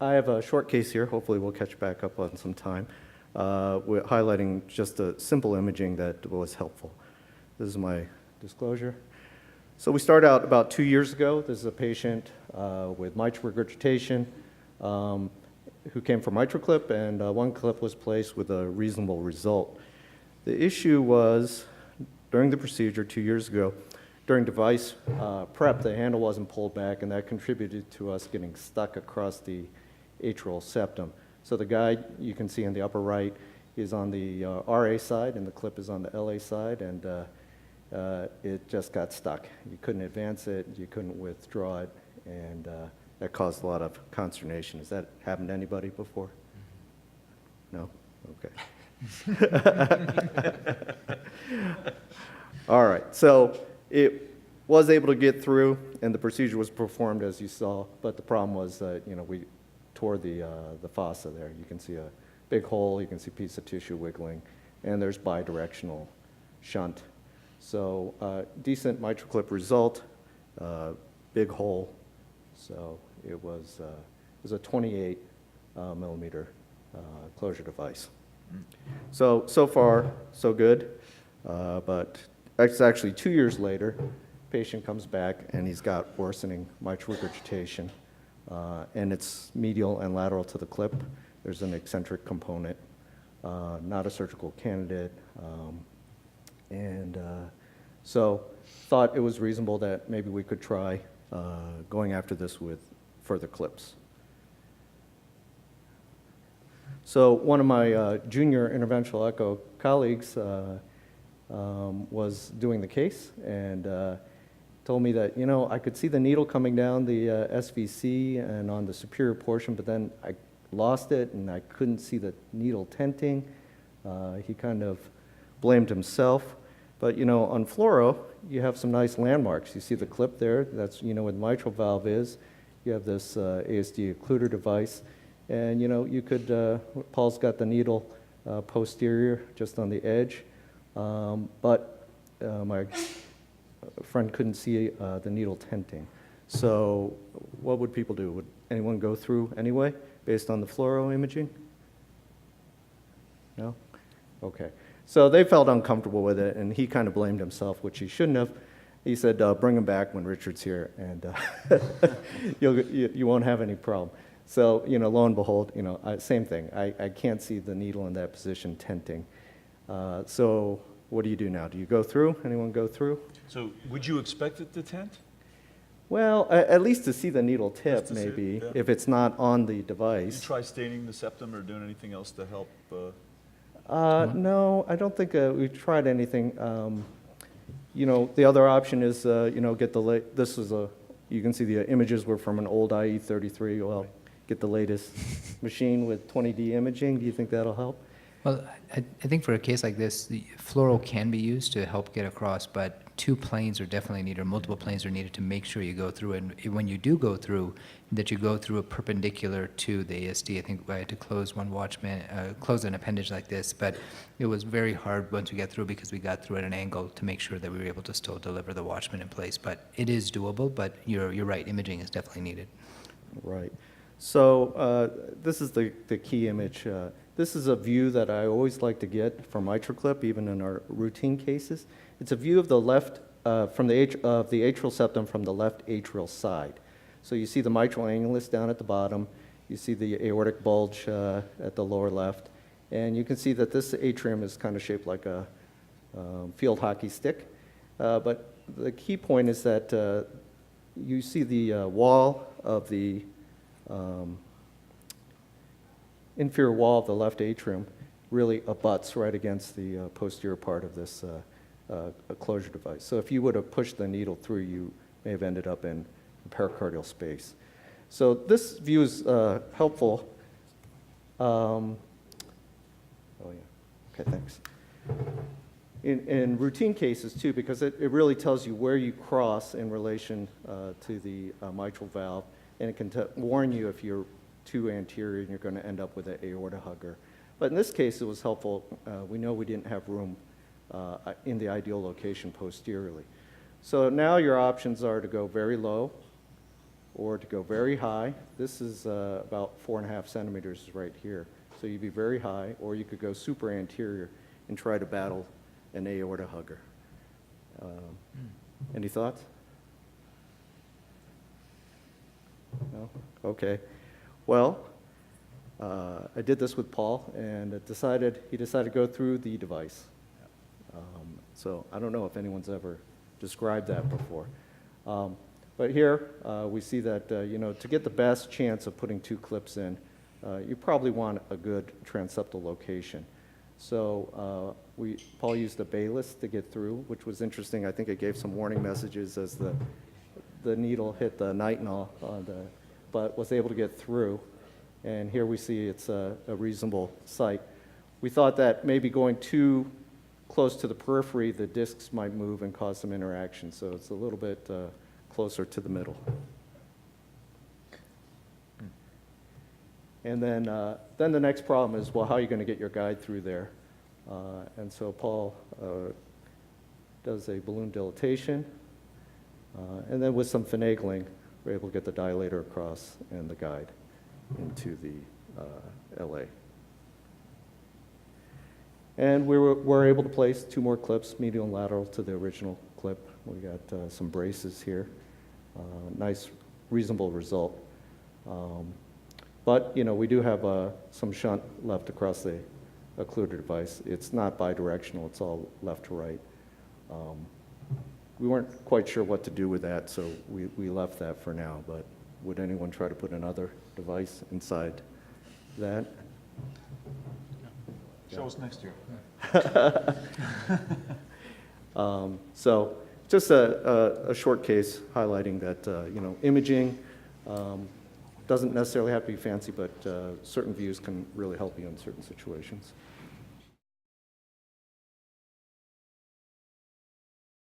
I have a short case here. Hopefully we'll catch back up on some time. We're highlighting just a simple imaging that was helpful. This is my disclosure. So we start out about 2 years ago. This is a patient with mitral regurgitation who came for MitraClip, and one clip was placed with a reasonable result. The issue was, during the procedure 2 years ago, during device prep, the handle wasn't pulled back, and that contributed to us getting stuck across the atrial septum. So the guide you can see in the upper right is on the RA side, and the clip is on the LA side, and it just got stuck. You couldn't advance it, you couldn't withdraw it, and that caused a lot of consternation. Has that happened to anybody before? No? Okay. All right, so it was able to get through, and the procedure was performed as you saw, but the problem was that, we tore the fossa there. You can see a big hole, you can see a piece of tissue wiggling, and there's bidirectional shunt. So decent MitraClip result, big hole. So it was a 28 millimeter closure device. So far, so good, but it's actually 2 years later, patient comes back and he's got worsening mitral regurgitation, and it's medial and lateral to the clip. There's an eccentric component, not a surgical candidate, so thought it was reasonable that maybe we could try going after this with further clips. So one of my junior interventional echo colleagues was doing the case and told me that, I could see the needle coming down the SVC and on the superior portion, but then I lost it and I couldn't see the needle tenting. He kind of blamed himself. But, on Fluoro, you have some nice landmarks. You see the clip there. That's, where the mitral valve is. You have this ASD occluder device. And, you could, Paul's got the needle posterior, just on the edge. But my friend couldn't see the needle tenting. So what would people do? Would anyone go through anyway, based on the Fluoro imaging? No? Okay. So they felt uncomfortable with it, and he kind of blamed himself, which he shouldn't have. He said, bring him back when Richard's here, and you won't have any problem. So, lo and behold, same thing. I can't see the needle in that position tenting. So what do you do now? Do you go through? Anyone go through? So would you expect it to tent? Well, at least to see the needle tip, maybe, yeah. if it's not on the device. Did you try staining the septum or doing anything else to help? No, I don't think we've tried anything. The other option is, get the this is you can see the images were from an old IE33. Well, get the latest machine with 20D imaging. Do you think that'll help? Well, I think for a case like this, the Fluoro can be used to help get across, but 2 planes are definitely needed, or multiple planes are needed to make sure you go through. And when you do go through, that you go through a perpendicular to the ASD. I think I had to close one close an appendage like this, but it was very hard once we got through because we got through at an angle to make sure that we were able to still deliver the Watchman in place. But it is doable, but you're right, imaging is definitely needed. Right. So this is the key image. This is a view that I always like to get from MitraClip, even in our routine cases. It's a view of the left, of the atrial septum from the left atrial side. So you see the mitral annulus down at the bottom. You see the aortic bulge at the lower left. And you can see that this atrium is kind of shaped like a field hockey stick. But the key point is that you see the wall of the inferior wall of the left atrium really abuts right against the posterior part of this closure device. So if you would have pushed the needle through, you may have ended up in pericardial space. So this view is helpful. Oh yeah, okay, thanks. In routine cases too, because it really tells you where you cross in relation to the mitral valve, and it can warn you if you're too anterior and you're going to end up with an aorta hugger. But in this case, it was helpful. We know we didn't have room in the ideal location posteriorly. So now your options are to go very low, or to go very high. This is about 4.5 centimeters right here. So you'd be very high, or you could go super anterior and try to battle an aorta hugger. Any thoughts? No? Okay. Well, I did this with Paul, and he decided to go through the device. So I don't know if anyone's ever described that before. But here we see that to get the best chance of putting 2 clips in, you probably want a good transeptal location. So Paul used a Bayless to get through, which was interesting. I think it gave some warning messages as the needle hit the nitinol, but was able to get through. And here we see it's a reasonable site. We thought that maybe going too close to the periphery, the discs might move and cause some interaction. So it's a little bit closer to the middle. And then the next problem is, well, how are you going to get your guide through there? And so Paul does a balloon dilatation, and then with some finagling, we're able to get the dilator across and the guide into the LA. And we were able to place 2 more clips, medial and lateral, to the original clip. We got some braces here. Nice, reasonable result. But, we do have some shunt left across the occluder device. It's not bidirectional, it's all left to right. We weren't quite sure what to do with that, so we left that for now. But would anyone try to put another device inside that? Show us next year. So just a short case highlighting that, imaging doesn't necessarily have to be fancy, but certain views can really help you in certain situations.